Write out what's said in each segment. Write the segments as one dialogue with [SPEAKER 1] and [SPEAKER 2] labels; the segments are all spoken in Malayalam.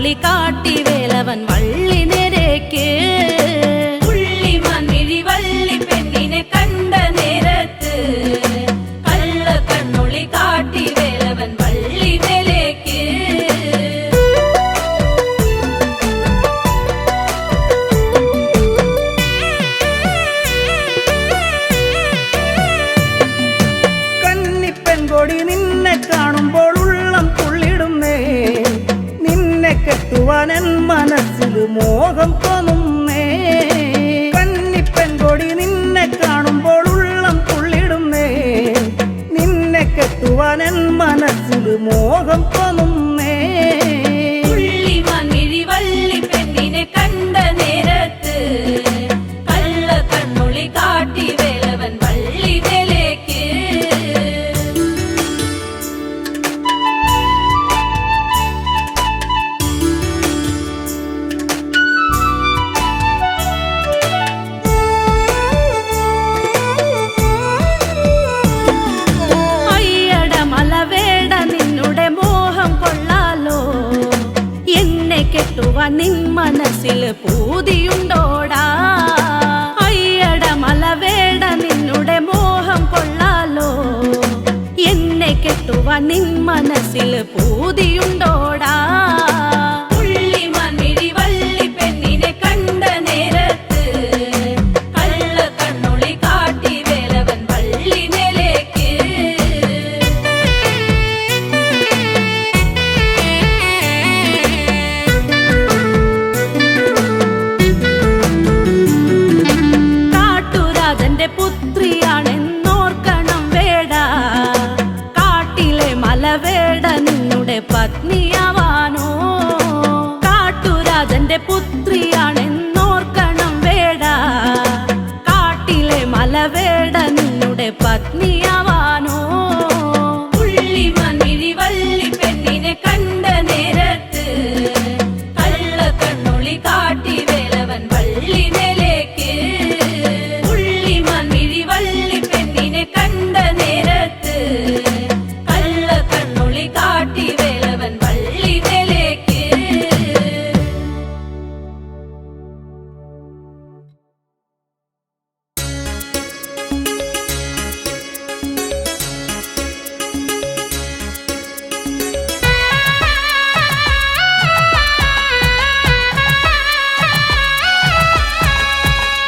[SPEAKER 1] കണ്ണൊളി കാട്ടി വേലവൻ വള്ളി നേരേക്ക്. പുള്ളിമാൻമിഴി വള്ളി പെണ്ണിനെ കണ്ട നേരത്ത് കള്ള കണ്ണൊളി കാട്ടി വേലവൻ വള്ളി മേലേക്ക്.
[SPEAKER 2] കന്നിപ്പെൺകൊടി നിന്നെ കാണുമ്പോൾ ഉള്ളം തുള്ളിടുന്നേ, നിന്നെ കെട്ടുവാൻ എൻ മനസ്സിൽ മോഹം തോന്നുന്നേ. കന്നിപ്പെൺകൊടി നിന്നെ കാണുമ്പോൾ ഉള്ളം തുള്ളിടുന്നേ, നിന്നെ കെട്ടുവാൻ എൻ മനസ്സിൽ മോഹം തോന്നുന്നേ.
[SPEAKER 1] പുള്ളിമാൻമിഴി വള്ളി പെണ്ണിനെ കണ്ട നേരത്ത് കള്ള കണ്ണൊളി കാട്ടി വേലവൻ വള്ളി മേലേക്ക്. കെട്ടുവാൻ നിൻ മനസ്സിൽ പൂതിയുണ്ടോടാ. അയ്യട മലവേട നിന്നുടെ മോഹം കൊള്ളാലോ, എന്നെ കെട്ടുവാൻ നിൻ മനസ്സിൽ പൂതിയുണ്ടോടാ. പുള്ളിമാൻമിഴി വള്ളി പെണ്ണിനെ കണ്ട നേരത്ത് കള്ള കണ്ണൊളി കാട്ടി വേലവൻ വള്ളി മേലേക്ക്. പുത്രിയാണെന്നോർക്കണം വേട, കാട്ടിലെ മലവേട നിന്നുടെ പത്നിയാവാനോ. കാട്ടുരാജന്റെ പുത്രിയാണെന്നോർക്കണം വേട, കാട്ടിലെ മലവേട നിന്നുടെ പത്നിയാവാനോ. പുള്ളിമാൻമിഴി വള്ളി പെണ്ണിനെ കണ്ട നേരത്ത് കള്ള കണ്ണൊളി കാട്ടി വേലവൻ വള്ളി മേലേക്ക്. വള്ളി പെണ്ണിനെ കണ്ട നേരത്ത് കള്ള കണ്ണൊളി കാട്ടി വേലവൻ വള്ളി മേലേക്ക്.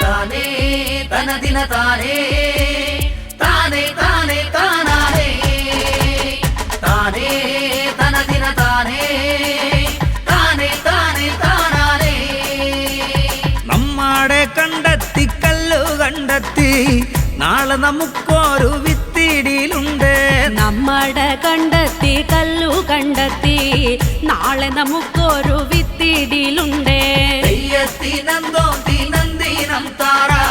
[SPEAKER 2] താനേ തനദിന താനേ താനേ താനേ താനാനേ, താനേ തനദിന താനേ താനേ താനേ താനാനേ. നമ്മാടെ കണ്ടെത്തി കല്ലു കണ്ടെത്തി നാളെ നമുക്കൊരു വിത്തിടിയിലുണ്ട്.
[SPEAKER 1] നമ്മടെ കണ്ടെത്തി കല്ലു കണ്ടെത്തി നാളെ നമുക്കൊരു വിത്തിടിയിലുണ്ട്.
[SPEAKER 2] തെയ്യത്തിനന്തോ തീനന്ദീനം താരാ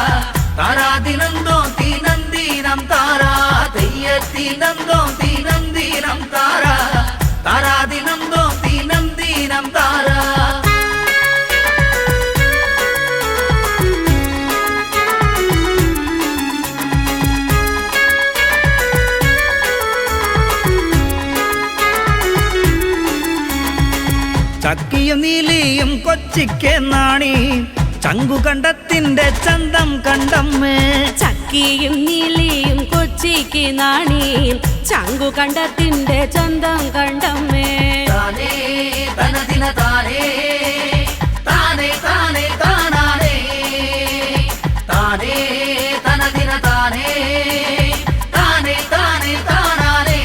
[SPEAKER 2] താരാതിനന്തോ തീനന്ദീനം താരാ, തെയ്യത്തിനന്തോ തീനന്ദീനം താരാ താരാതിനന്തോ തീനന്ദീനം താരാ. ചക്കിയും നീലിയും കൊച്ചിക്കെന്നാണി ചങ്കുകണ്ടത്തിന്റെ ചന്തം കണ്ടമ്മേ.
[SPEAKER 1] ചക്കിയും നീലിയും കൊച്ചിക്ക് നാണി ചങ്കുകണ്ടത്തിന്റെ ചന്തം കണ്ടമ്മേ.
[SPEAKER 2] താനേ തനദിന താനേ താനേ താനേ താനാനേ, താനേ തനദിന താനേ താനേ താനേ താനാനേ.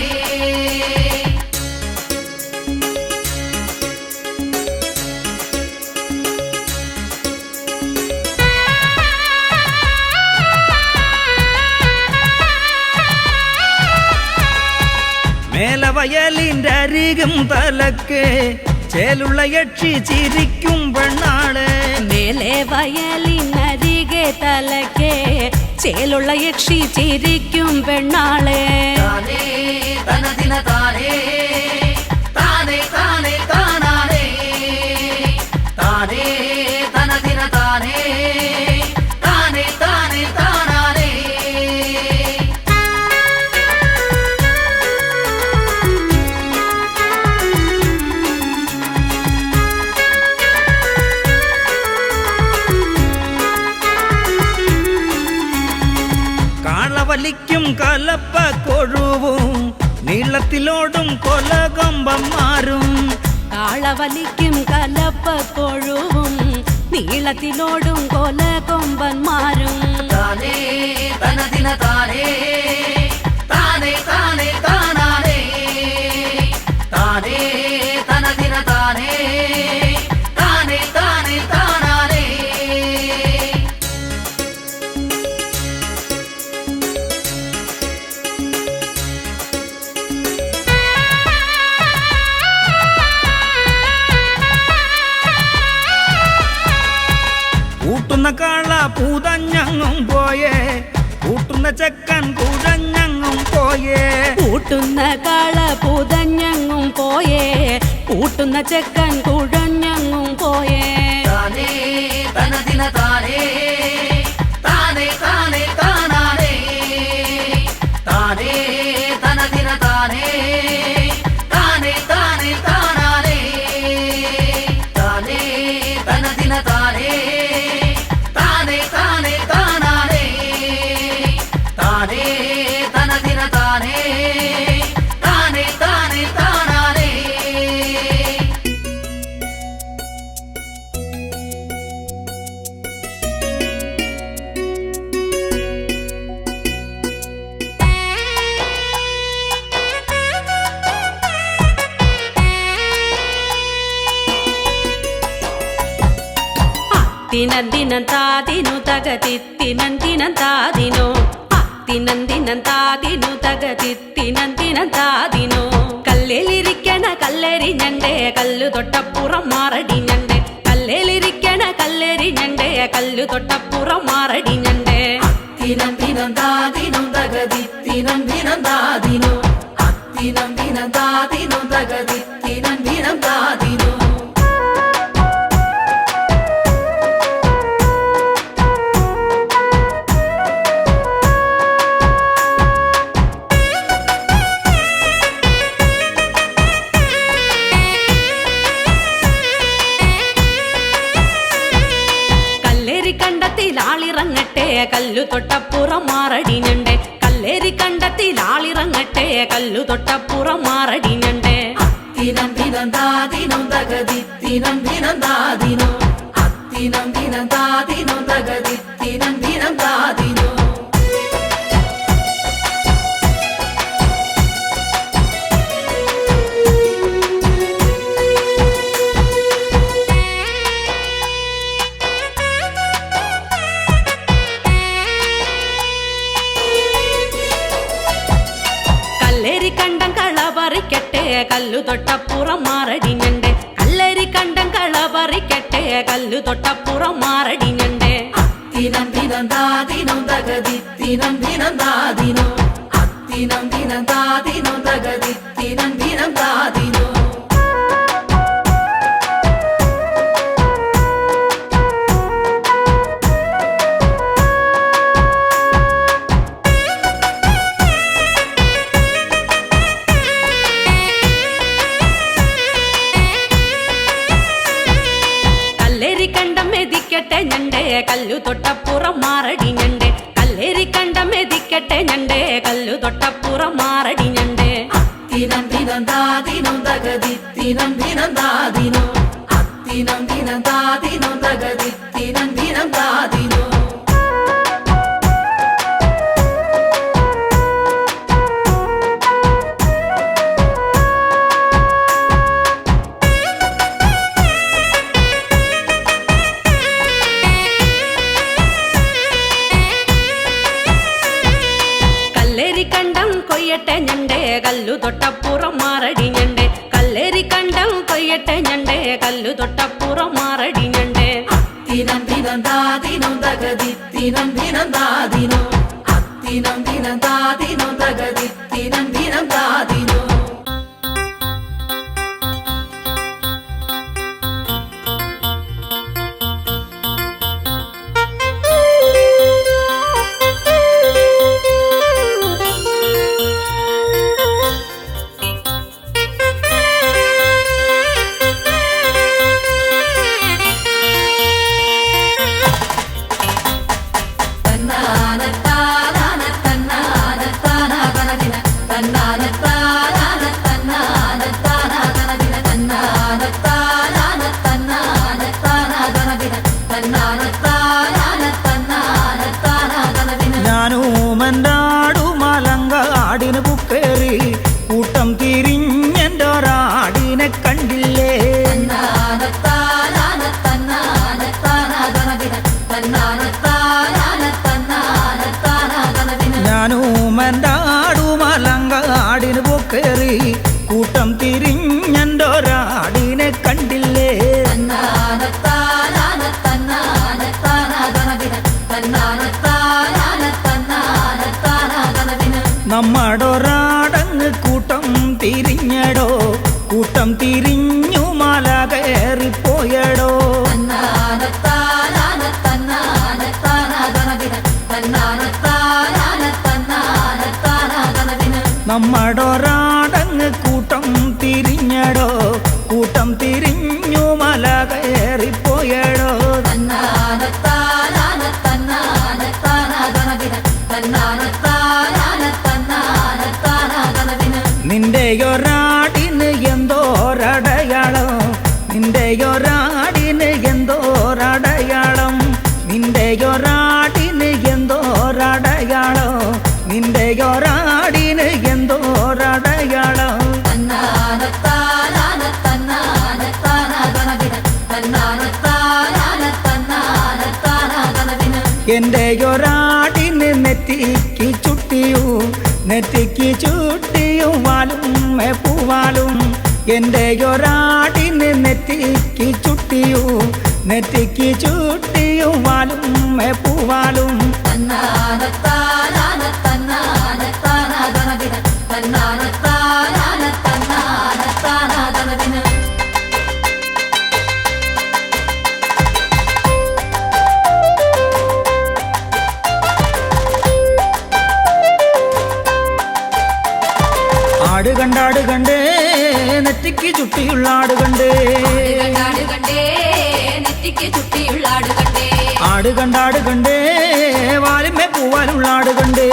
[SPEAKER 2] മേലവയലിന്റെ അരികും തലക്ക് ചേലുള്ള യക്ഷി ചിരിക്കും പെണ്ണാള്.
[SPEAKER 1] മേലെ വയലിനരികെ തലക്കെ ചേലുള്ള യക്ഷി ചിരിക്കും പെണ്ണാളെ.
[SPEAKER 2] താനേ തനദിന താനേ താനേ താനേ താനാനേ, താനേ തനദിന താനേ താനേ താനേ താനാനേ.
[SPEAKER 3] വലിക്കും കലപ്പ കൊഴുവും നീളത്തിലോടും കൊലകൊമ്പന്മാരും
[SPEAKER 1] കാളവലിക്കും കലപ്പ കൊഴുവും നീളത്തിലോടും കൊല കൊമ്പന്മാരും
[SPEAKER 2] താനേ തനതിന താനേ താനേ താനേ താനാനേ താനേ തനതിന താനേ താനേ താനേ താനാനേ
[SPEAKER 3] കൂട്ടുന്ന കാള പൂതഞ്ഞങ്ങും പോയേ കൂട്ടുന്ന ചെക്കൻ കുഴഞ്ഞങ്ങും പോയേ
[SPEAKER 1] കൂട്ടുന്ന കാള പുതഞ്ഞങ്ങും പോയേ കൂട്ടുന്ന ചെക്കൻ കുഴഞ്ഞങ്ങും പോയേ
[SPEAKER 2] താനേ തനതിന താനേ താനേ താനേ താനാനേ താനേ തനതിന താനേ താനേ താനേ താനാനേ താനേ തനതിന താനേ താനേ താനേ താനാനേ താനേ തനതിന താനേ താനേ താനേ താനാനേ
[SPEAKER 1] തിനന്തിനം താതിനു തകതിത്തിനന്തിനം താതിനോ തിനന്തിനം താതിനു തകതിത്തിനന്തിനം താതിനോ കല്ലിലിരിക്കണ കല്ലെരിഞ്ഞണ്ടേ കല്ലു തൊട്ടപ്പുറം മാറടിഞ്ഞണ്ടേ കല്ലിലിരിക്കണ കല്ലെരിഞ്ഞണ്ടേ കല്ലു തൊട്ടപ്പുറം മാറടിഞ്ഞണ്ടേ
[SPEAKER 2] ദിനം ദിനം ദാദിനം തകതി ദിനം ദിനം ദാദിനോ അത്തിനം ദിനം ദാദിനം തകതി ദിനം ദിനം ദാദിനോ
[SPEAKER 1] കല്ലേരി കണ്ടത്തിൽ ആളിറങ്ങട്ടെ കല്ലു തൊട്ടപ്പുറം മാറടിഞ്ഞണ്ടേ കല്ലേരി കണ്ടത്തിൽ ആളിറങ്ങട്ടെ കല്ലു തൊട്ടപ്പുറം മാറടിഞ്ഞണ്ടേ
[SPEAKER 2] ദിനം ദിനം ദാദിനം തകതി ദിനം ദിനം ദാദിനോ അത്തിനം ദിനം ദാദിനം തകതി ദിനം ദിനം ദാദിനോ
[SPEAKER 1] കല്ലേരി കണ്ടം കള പറിക്കട്ടെ കല്ലു തൊട്ടപ്പുറം മാറടിഞ്ഞണ്ടേ കല്ലേരി കണ്ടം കള പറിക്കട്ടെ കല്ലു തൊട്ടപ്പുറം മാറടിഞ്ഞണ്ടേ
[SPEAKER 2] ദിനം ദിനം ദാദിനം തകതി ദിനം ദിനം ദാദിനോ അത്തിനം ദിനം ദാദിനം തകതി ദിനം ദിനം ദാദിനോ
[SPEAKER 1] കല്ലേരി കണ്ടം മെതിക്കട്ടെ ഞണ്ടേ കല്ലു തൊട്ടപ്പുറം മാറടിഞ്ഞണ്ടേ കല്ലേരി കണ്ടം മെതിക്കട്ടെ ഞണ്ടേ കല്ലു തൊട്ടപ്പുറം മാറടിഞ്ഞണ്ടേ
[SPEAKER 2] ദിനം ദിനം ദാദിനം തകതി ദിനം ദിനം ദാദിനോ അത്തിനം ദിനം ദാദിനം തകതി ദിനം ദിനം ദാദിനോ
[SPEAKER 1] കല്ലേരി കണ്ടം കൊയ്യട്ടെ ഞണ്ടേ കല്ലു തൊട്ടപ്പുറം മാറടിഞ്ഞണ്ടേ കല്ലേരി കണ്ടം കൊയ്യട്ടെ ഞണ്ടേ കല്ലു തൊട്ടപ്പുറം മാറടിഞ്ഞണ്ടേ
[SPEAKER 2] ദിനം ദിനം ദാദിനം തകതി ദിനം ദിനം ദാദിനോ അത്തിനം ദിനം ദാദിനം തകതി ദിനം ദിനം ദാദിനോ തന്നാന താനാന തന്ന
[SPEAKER 3] പിരിഞ്ഞു മല കയറിപ്പോയടോ.
[SPEAKER 2] തന്നാനത്താനാന തന്നാനത്താന ഗണദിന തന്നാനത്താനാന തന്നാനത്താന ഗണദിന.
[SPEAKER 3] നിന്റെ ഒരാടിന് എന്തോരടയാളം, നിന്റെ ഒരാടിന് എന്തോരടയാളം, നിന്റെ ഒരാടിന് എന്തോരടയാളം, നിന്റെ ഒരാടിന് എന്തോരടയാളം.
[SPEAKER 2] തന്നാനത്താനാന തന്നാനത്താന ഗണദിന തന്നാനത്താനാന തന്നാനത്താന ഗണദിന.
[SPEAKER 3] എന്റെ ഒരാടിന് നെറ്റിക്ക് ചുട്ടിയും നെറ്റിക്ക് ചുട്ടിയും വാലും പൂവാലും. എന്റെ ഒരാടിന് നെറ്റിക്ക് ചുട്ടിയും നെറ്റിക്ക് ചുട്ടിയും വാലും പൂവാലും.
[SPEAKER 2] തന്നാനത്താനാന തന്നാനത്താന ഗണദിന തന്നാനത്താനാന തന്നാനത്താന ഗണദിന.
[SPEAKER 3] ആട് കണ്ടാട് കണ്ടേ നെറ്റിക്ക് ചുട്ടിയുള്ള ആട് കണ്ടേ,
[SPEAKER 1] നെറ്റിക്ക് ചുട്ടിയുള്ള ആട് കണ്ടേ,
[SPEAKER 3] ആട് കണ്ടാട് കണ്ടേ വാലുമേ പൂവാലുള്ള ആട് കണ്ടേ.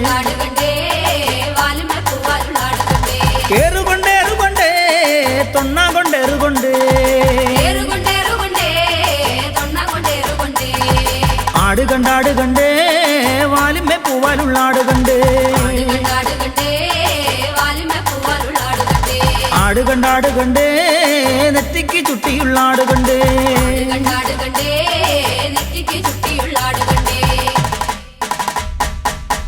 [SPEAKER 1] വാലുമേ പൂവാലുള്ള ആട് കണ്ടേ,
[SPEAKER 3] ഏറുകൊണ്ടേറുകൊണ്ടേ തൊണ്ണ കൊണ്ടേറുകൊണ്ടേ, ആട് കണ്ടാട് കണ്ടേ വാലുമേ പൂവാലുള്ള ആട് കണ്ടേ, ആട് കണ്ടാട് കണ്ടേ നെറ്റിക്ക് ചുട്ടിയുള്ള ആട് കണ്ടേ.
[SPEAKER 1] നെറ്റിക്ക് ചുട്ടിയുള്ള ആട് കണ്ടേ.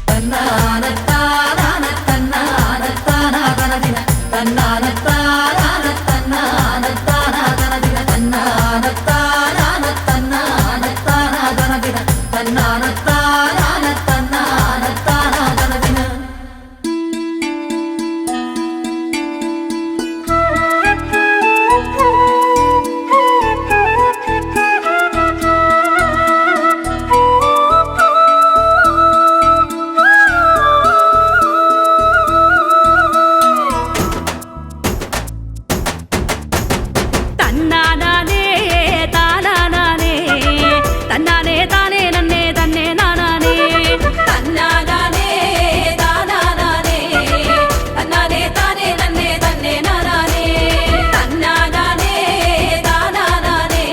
[SPEAKER 2] തന്നാനത്താനാന തന്നാനത്താന ഗണദിന തന്നാനത്താനാന തന്നാനത്താന ഗണദിന തന്നാനത്താനാന തന്നാനത്താന ഗണദിന തന്നാനത്താനാന തന്നാനത്താന ഗണദിന.
[SPEAKER 1] തന്നാനാനേ താനാനാനേ തന്നാനേ താനേ നന്നേ തന്നെ നാനാനേ. തന്നാനാനേ താനാനാനേ തന്നാനേ താനേ നന്നേ തന്നെ നാനാനേ. തന്നാനാനേ താനാനാനേ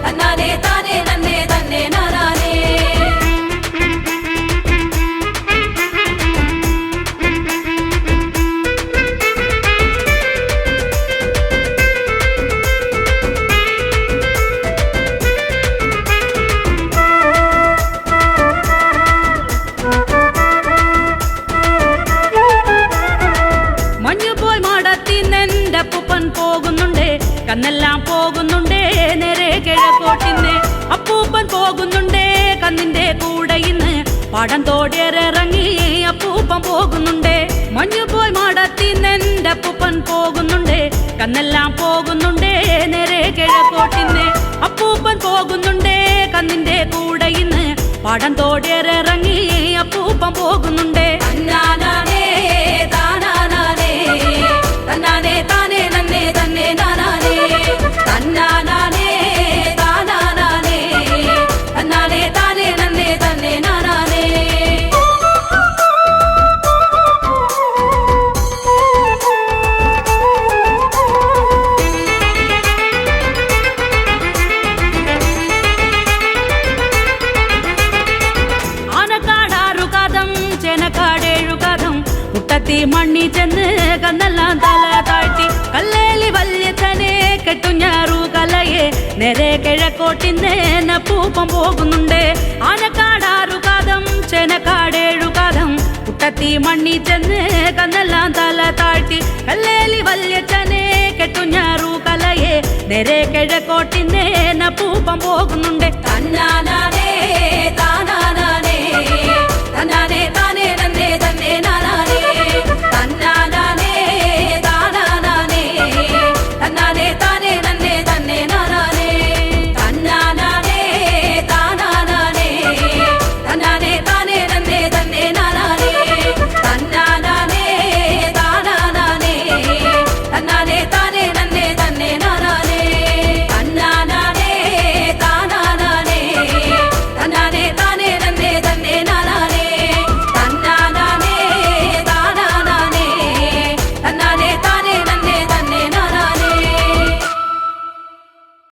[SPEAKER 1] തന്നാനേ താനേ നന്നേ തന്നെ നാനാനേ. മഞ്ഞുപോയി മാടത്തിന്നെന്റെ അപ്പൂപ്പൻ പോകുന്നുണ്ടേ, കന്നെല്ലാം പോകുന്നുണ്ടേ നേരെ കിഴക്കോട്ടിന്ന്. അപ്പൂപ്പൻ പോകുന്നുണ്ടേ കന്നിന്റെ കൂടെ ഇന്ന്, പാടം തോടിയിറങ്ങി അപ്പൂപ്പൻ പോകുന്നുണ്ടേ. മഞ്ഞുപോയി മാടത്തിന്നെന്റെ അപ്പൂപ്പൻ പോകുന്നുണ്ടേ, കന്നെല്ലാം പോകുന്നുണ്ടേ നേരെ കിഴക്കോട്ടിന്ന്. അപ്പൂപ്പൻ പോകുന്നുണ്ടേ കന്നിന്റെ കൂടെ ഇന്ന്, പാടം തോടിയിറങ്ങി അപ്പൂപ്പൻ പോകുന്നുണ്ടേ. തന്നാനാനേ താനാനാനേ തന്നാനേ താനേ നന്നേ തന്നെ നാനാനേ. തന്നാനാനേ താനാനാനേ തന്നാനേ താനേ നന്നേ തന്നെ നാനാനേ. ആനക്കാടാറുകാതം ചേനക്കാടേഴുകാതം കുട്ടത്തി മണ്ണി ചെന്ന് കന്നെല്ലാം തല താഴ്ത്തി. കല്ലേലി വല്യച്ഛനെ കെട്ടുഞ്ഞാറു കലയെ നേരെ കിഴക്കോട്ടിന്ന് അപ്പൂപ്പൻ പോകുന്നുണ്ട്. ആനക്കാടാറുകാതം ചേനക്കാടേഴുകാതം കുട്ടത്തി മണ്ണി ചെന്ന് കന്നെല്ലാം തല താഴ്ത്തി. കല്ലേലി വല്യച്ഛനെ കെട്ടുഞ്ഞാറു കലയെ നേരെ കിഴക്കോട്ടിന്ന് അപ്പൂപ്പൻ പോകുന്നുണ്ട്. തന്നാനാനേ താന